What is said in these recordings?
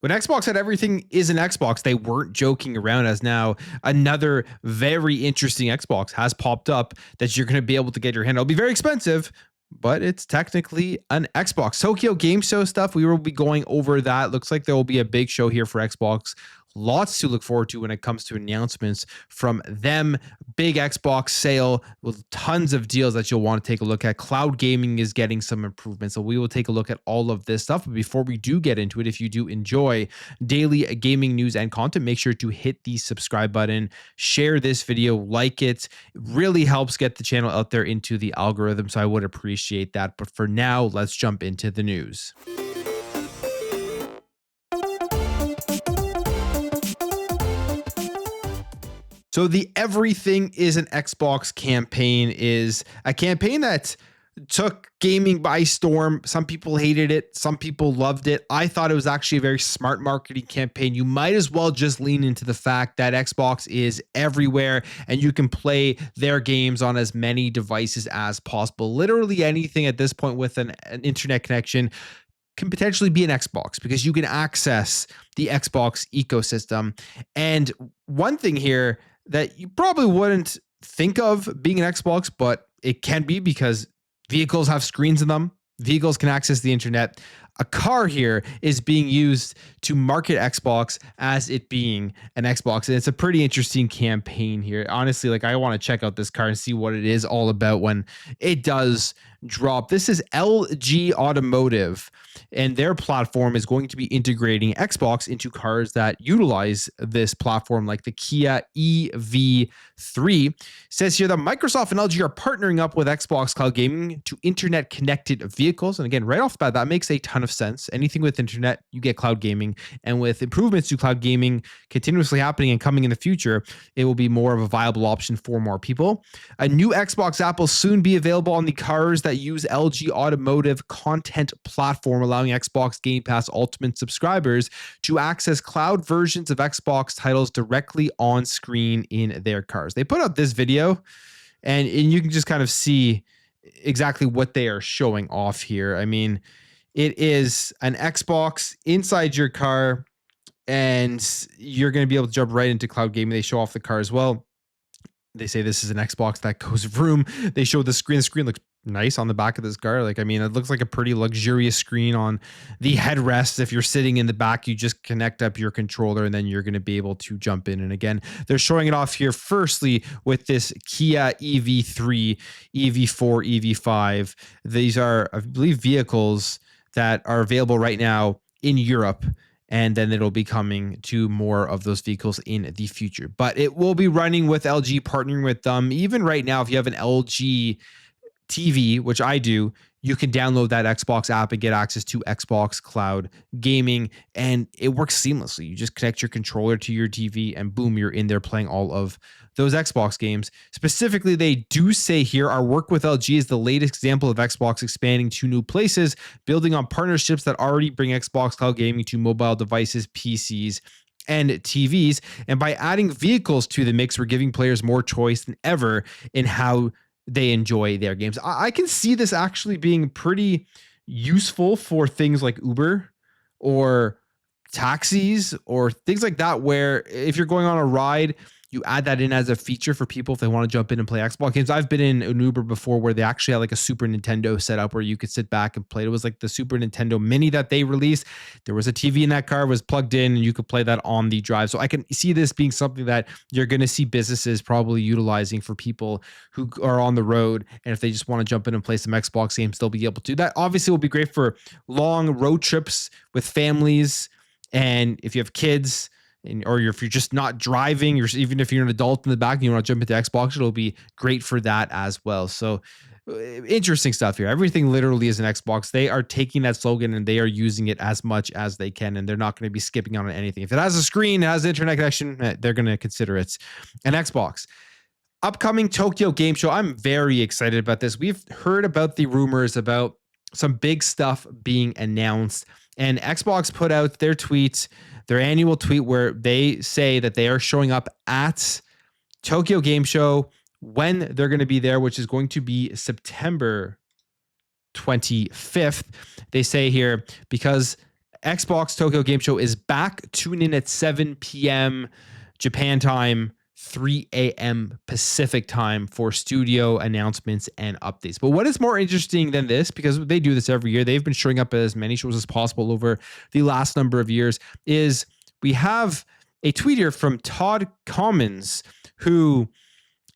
When Xbox had everything is an Xbox, they weren't joking around, as now another very interesting Xbox has popped up that you're going to be able to get your hand. It'll be very expensive, but it's technically an Xbox. Tokyo Game Show stuff, we will be going over that. Looks like there will be a big show here for Xbox. Lots to look forward to when it comes to announcements from them. Big Xbox sale with tons of deals that you'll want to take a look at. Cloud gaming is getting some improvements, so we will take a look at all of this stuff. But before we do get into it, if you do enjoy daily gaming news and content, make sure to hit the subscribe button, share this video, like it. It really helps get the channel out there into the algorithm, so I would appreciate that. But for now, let's jump into the news. So the Everything is an Xbox campaign is a campaign that took gaming by storm. Some people hated it. Some people loved it. I thought it was actually a very smart marketing campaign. You might as well just lean into the fact that Xbox is everywhere and you can play their games on as many devices as possible. Literally anything at this point with an internet connection can potentially be an Xbox because you can access the Xbox ecosystem. And one thing here that you probably wouldn't think of being an Xbox, but it can be because vehicles have screens in them. Vehicles can access the internet. A car here is being used to market Xbox as it being an Xbox. And it's a pretty interesting campaign here. Honestly, like I want to check out this car and see what it is all about when it does drop. This is LG Automotive, and their platform is going to be integrating Xbox into cars that utilize this platform, like the Kia EV3. It says here that Microsoft and LG are partnering up with Xbox Cloud Gaming to internet connected vehicles. And again, right off the bat, that makes a ton of sense. Anything with internet, you get cloud gaming. And with improvements to cloud gaming continuously happening and coming in the future, it will be more of a viable option for more people. A new Xbox app will soon be available on the cars that use LG Automotive content platform, allowing Xbox Game Pass Ultimate subscribers to access cloud versions of Xbox titles directly on screen in their cars. They put out this video and you can just kind of see exactly what they are showing off here. I mean, it is an Xbox inside your car and you're going to be able to jump right into cloud gaming. They show off the car as well. They say this is an Xbox that goes vroom. They show the screen. The screen looks nice on the back of this car. Like, I mean, it looks like a pretty luxurious screen on the headrest. If you're sitting in the back, you just connect up your controller and then you're going to be able to jump in. And again, they're showing it off here firstly with this Kia EV3, EV4, EV5. These are, I believe, vehicles that are available right now in Europe. And then it'll be coming to more of those vehicles in the future. But it will be running with LG, partnering with them. Even right now, if you have an LG TV, which I do, you can download that Xbox app and get access to Xbox Cloud Gaming, and it works seamlessly. You just connect your controller to your TV and boom, you're in there playing all of those Xbox games. Specifically, they do say here, our work with LG is the latest example of Xbox expanding to new places, building on partnerships that already bring Xbox Cloud Gaming to mobile devices, PCs, and TVs. And by adding vehicles to the mix, we're giving players more choice than ever in how they enjoy their games. I can see this actually being pretty useful for things like Uber or taxis or things like that, where if you're going on a ride, you add that in as a feature for people if they want to jump in and play Xbox games. I've been in an Uber before where they actually had like a Super Nintendo setup where you could sit back and play. It was like the Super Nintendo Mini that they released. There was a TV in that car, was plugged in, and you could play that on the drive. So I can see this being something that you're going to see businesses probably utilizing for people who are on the road. And if they just want to jump in and play some Xbox games, they'll be able to. That obviously will be great for long road trips with families. And if you have kids, or if you're just not driving, even if you're an adult in the back and you want to jump into Xbox, it'll be great for that as well. So interesting stuff here. Everything literally is an Xbox. They are taking that slogan and they are using it as much as they can, and they're not going to be skipping on anything. If it has a screen, it has an internet connection, they're going to consider it an Xbox. Upcoming Tokyo Game Show. I'm very excited about this. We've heard about the rumors about some big stuff being announced, and Xbox put out their tweets, their annual tweet, where they say that they are showing up at Tokyo Game Show when they're going to be there, which is going to be September 25th. They say here, because Xbox Tokyo Game Show is back. Tune in at 7 p.m. Japan time, 3 a.m. Pacific time for studio announcements and updates. But what is more interesting than this, because they do this every year, they've been showing up at as many shows as possible over the last number of years, is we have a tweet here from Todd Commons, who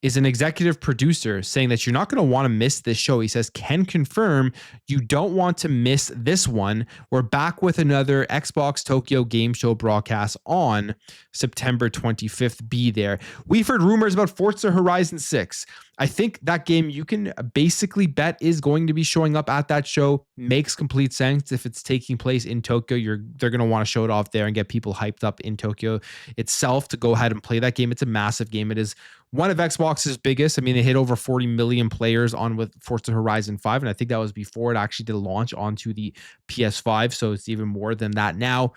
is an executive producer, saying that you're not going to want to miss this show. He says, can confirm you don't want to miss this one. We're back with another Xbox Tokyo Game Show broadcast on September 25th. Be there. We've heard rumors about Forza Horizon 6. I think that game you can basically bet is going to be showing up at that show. Makes complete sense. If it's taking place in Tokyo, they're going to want to show it off there and get people hyped up in Tokyo itself to go ahead and play that game. It's a massive game. It is one of Xbox's biggest. I mean, they hit over 40 million players on with Forza Horizon 5, and I think that was before it actually did launch onto the PS5, so it's even more than that now.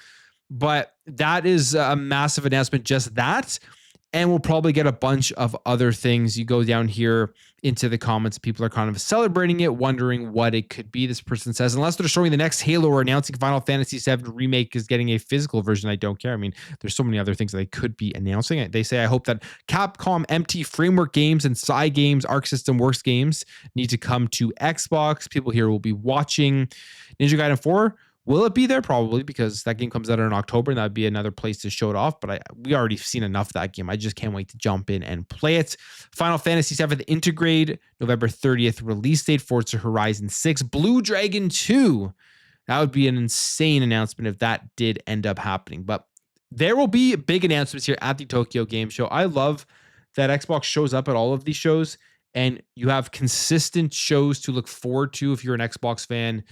But that is a massive announcement, just that. And we'll probably get a bunch of other things. You go down here into the comments, people are kind of celebrating it, wondering what it could be. This person says, unless they're showing the next Halo or announcing Final Fantasy VII Remake is getting a physical version, I don't care. I mean, there's so many other things that they could be announcing. They say, I hope that Capcom MT Framework games and Psy games, Arc System Works games need to come to Xbox. People here will be watching. Ninja Gaiden 4. Will it be there? Probably, because that game comes out in October, and that'd be another place to show it off. But we already seen enough of that game. I just can't wait to jump in and play it. Final Fantasy VII Intergrade, November 30th release date. Forza Horizon 6, Blue Dragon 2. That would be an insane announcement if that did end up happening. But there will be big announcements here at the Tokyo Game Show. I love that Xbox shows up at all of these shows, and you have consistent shows to look forward to if you're an Xbox fan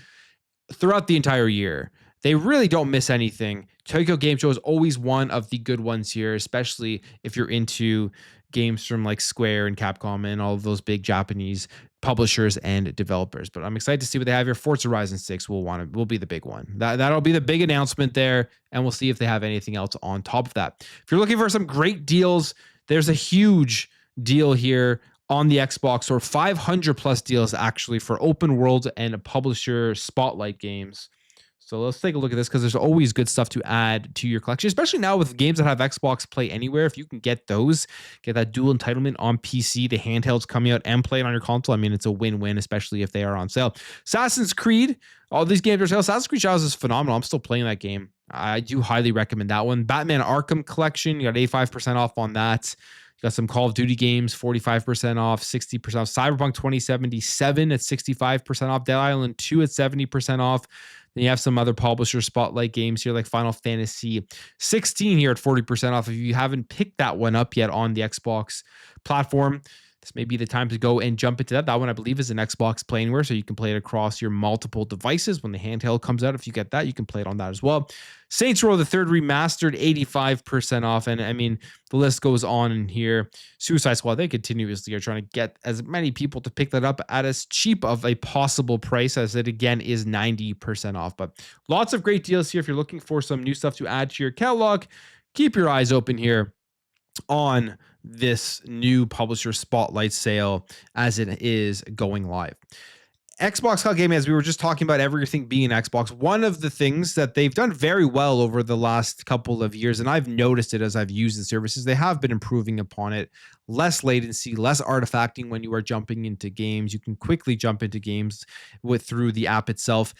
throughout the entire year. They really don't miss anything. Tokyo Game Show is always one of the good ones here, especially if you're into games from like Square and Capcom and all of those big Japanese publishers and developers. But I'm excited to see what they have here. Forza Horizon 6 will be the big one. That'll be the big announcement there, and we'll see if they have anything else on top of that. If you're looking for some great deals, there's a huge deal here on the Xbox, or 500 plus deals actually for open world and publisher spotlight games. So let's take a look at this, because there's always good stuff to add to your collection, especially now with games that have Xbox Play Anywhere. If you can get those, get that dual entitlement on PC, the handhelds coming out, and play it on your console, I mean, it's a win-win, especially if they are on sale. Assassin's Creed, all these games are sale. Assassin's Creed Shadows is phenomenal. I'm still playing that game. I do highly recommend that one. Batman Arkham Collection, you got 85% off on that. Got some Call of Duty games, 45% off, 60% off. Cyberpunk 2077 at 65% off. Dead Island 2 at 70% off. Then you have some other publisher spotlight games here, like Final Fantasy 16 here at 40% off. If you haven't picked that one up yet on the Xbox platform, this may be the time to go and jump into that. That one, I believe, is an Xbox Play Anywhere, so you can play it across your multiple devices. When the handheld comes out, if you get that, you can play it on that as well. Saints Row the Third Remastered, 85% off. And I mean, the list goes on in here. Suicide Squad, they continuously are trying to get as many people to pick that up at as cheap of a possible price, as it again is 90% off. But lots of great deals here. If you're looking for some new stuff to add to your catalog, keep your eyes open here on this new publisher spotlight sale as it is going live. Xbox Cloud Gaming, as we were just talking about everything being Xbox, one of the things that they've done very well over the last couple of years, and I've noticed it as I've used the services, they have been improving upon it. Less latency, less artifacting when you are jumping into games. You can quickly jump into games through the app itself.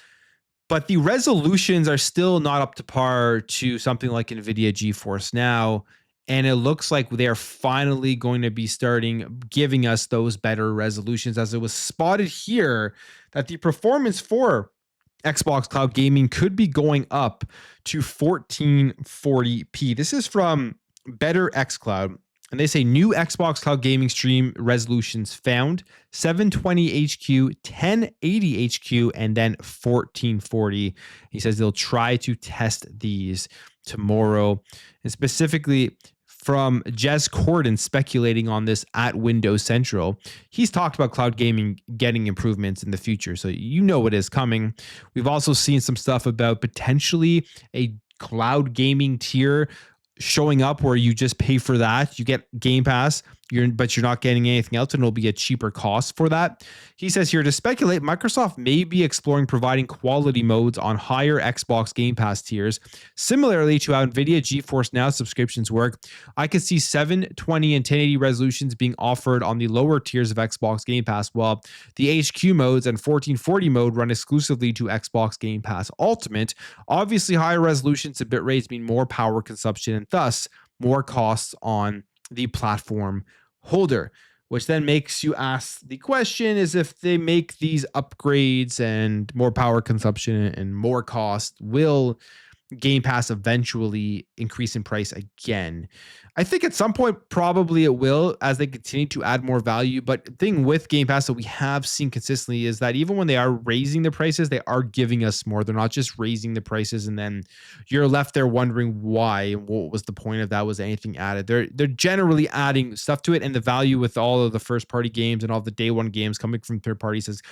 But the resolutions are still not up to par to something like NVIDIA GeForce Now. And it looks like they're finally going to be starting giving us those better resolutions, as it was spotted here that the performance for Xbox Cloud Gaming could be going up to 1440p. This is from Better xCloud, and they say new Xbox Cloud Gaming stream resolutions found: 720 HQ, 1080 HQ, and then 1440. He says they'll try to test these tomorrow, and specifically from Jez Corden speculating on this at Windows Central. He's talked about cloud gaming getting improvements in the future, so you know it is coming. We've also seen some stuff about potentially a cloud gaming tier showing up where you just pay for that. You get Game Pass, but you're not getting anything else, and it'll be a cheaper cost for that. He says here, to speculate, Microsoft may be exploring providing quality modes on higher Xbox Game Pass tiers. Similarly to how NVIDIA GeForce Now subscriptions work, I could see 720 and 1080 resolutions being offered on the lower tiers of Xbox Game Pass, while the HQ modes and 1440 mode run exclusively to Xbox Game Pass Ultimate. Obviously, higher resolutions and bit rates mean more power consumption and thus more costs on the platform holder, which then makes you ask the question is, if they make these upgrades and more power consumption and more cost, will Game Pass eventually increase in price again? I think at some point probably it will, as they continue to add more value. But the thing with Game Pass that we have seen consistently is that even when they are raising the prices, they are giving us more. They're not just raising the prices and then you're left there wondering why and what was the point of that. Was anything added? They're generally adding stuff to it, and the value with all of the first party games and all the day one games coming from third parties has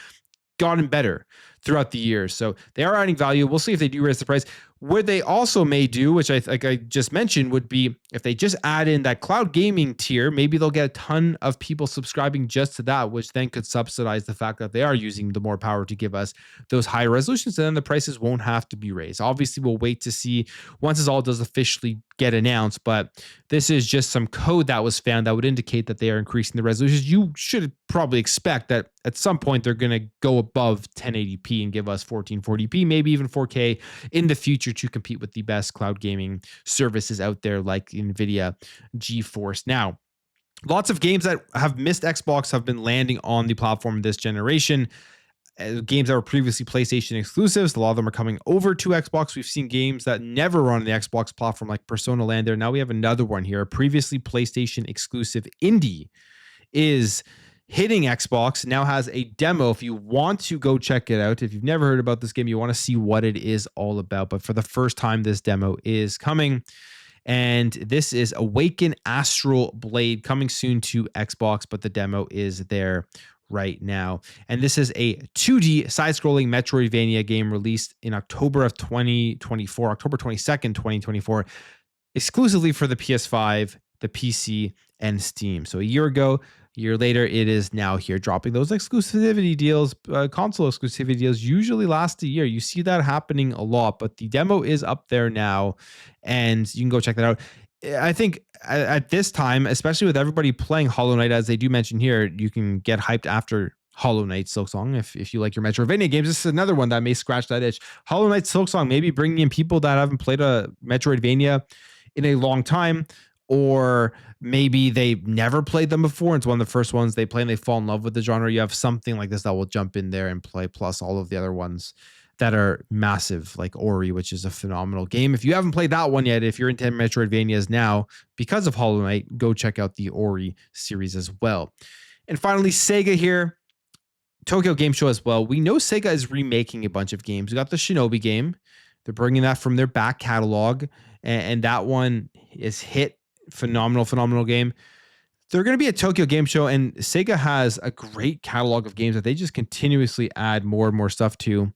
gotten better throughout the years. So they are adding value. We'll see if they do raise the price. What they also may do, which I just mentioned, would be if they just add in that cloud gaming tier, maybe they'll get a ton of people subscribing just to that, which then could subsidize the fact that they are using the more power to give us those higher resolutions, and then the prices won't have to be raised. Obviously, we'll wait to see once this all does officially get announced, but this is just some code that was found that would indicate that they are increasing the resolutions. You should probably expect that at some point they're going to go above 1080p and give us 1440p, maybe even 4K in the future to compete with the best cloud gaming services out there like NVIDIA GeForce Now. Lots of games that have missed Xbox have been landing on the platform this generation. Games that were previously PlayStation exclusives, a lot of them are coming over to Xbox. We've seen games that never run on the Xbox platform like Persona land there. Now we have another one here. A previously PlayStation exclusive indie is hitting Xbox, now has a demo. If you want to go check it out, if you've never heard about this game, you want to see what it is all about. But for the first time, this demo is coming. And this is Awaken Astral Blade, coming soon to Xbox, but the demo is there right now. And this is a 2D side-scrolling Metroidvania game released in October of 2024, October 22nd, 2024, exclusively for the PS5, the PC, and Steam. So a year ago, a year later, it is now here, dropping those exclusivity deals. Console exclusivity deals usually last a year. You see that happening a lot, but the demo is up there now, and you can go check that out. I think at this time, especially with everybody playing Hollow Knight, as they do mention here, you can get hyped after Hollow Knight Silksong if you like your Metroidvania games. This is another one that may scratch that itch. Hollow Knight Silksong, maybe bringing in people that haven't played a Metroidvania in a long time, or maybe they never played them before. It's one of the first ones they play and they fall in love with the genre. You have something like this that will jump in there and play, plus all of the other ones that are massive, like Ori, which is a phenomenal game. If you haven't played that one yet, if you're into Metroidvanias now, because of Hollow Knight, go check out the Ori series as well. And finally, Sega here. Tokyo Game Show as well. We know Sega is remaking a bunch of games. We got the Shinobi game. They're bringing that from their back catalog, and that one is hit. Phenomenal game. They're going to be at Tokyo Game Show, and Sega has a great catalog of games that they just continuously add more and more stuff to.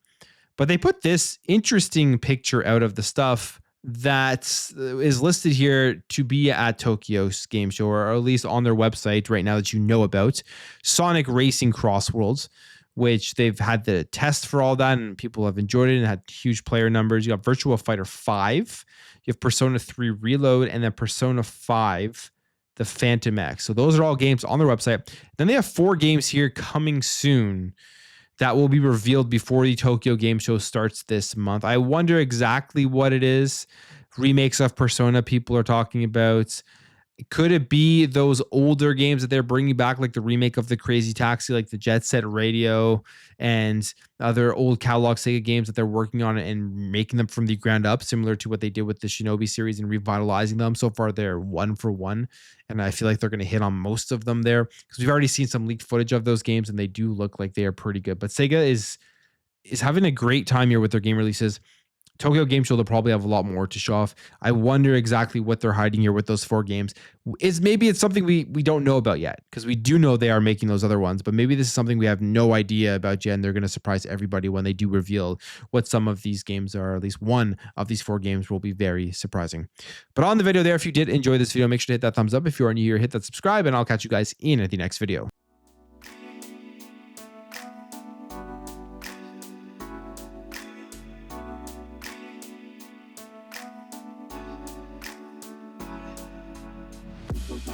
But they put this interesting picture out of the stuff that is listed here to be at Tokyo's Game Show, or at least on their website right now that you know about. Sonic Racing Crossworlds, which they've had the test for all that, and people have enjoyed it and had huge player numbers. You got Virtua Fighter 5, you have Persona 3 Reload, and then Persona 5, the Phantom X. So those are all games on their website. Then they have 4 games here coming soon that will be revealed before the Tokyo Game Show starts this month. I wonder exactly what it is. Remakes of Persona people are talking about. Could it be those older games that they're bringing back, like the remake of the Crazy Taxi, like the Jet Set Radio, and other old catalog Sega games that they're working on and making them from the ground up, similar to what they did with the Shinobi series and revitalizing them? So far, they're 1 for 1, and I feel like they're going to hit on most of them there, because we've already seen some leaked footage of those games, and they do look like they are pretty good. But Sega is having a great time here with their game releases. Tokyo Game Show, they'll probably have a lot more to show off. I wonder exactly what they're hiding here with those 4 games. Maybe it's something we don't know about yet, because we do know they are making those other ones, but maybe this is something we have no idea about yet, and they're going to surprise everybody when they do reveal what some of these games are. At least one of these 4 games will be very surprising. But on the video there, if you did enjoy this video, make sure to hit that thumbs up. If you are new here, hit that subscribe, and I'll catch you guys in the next video.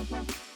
Bye.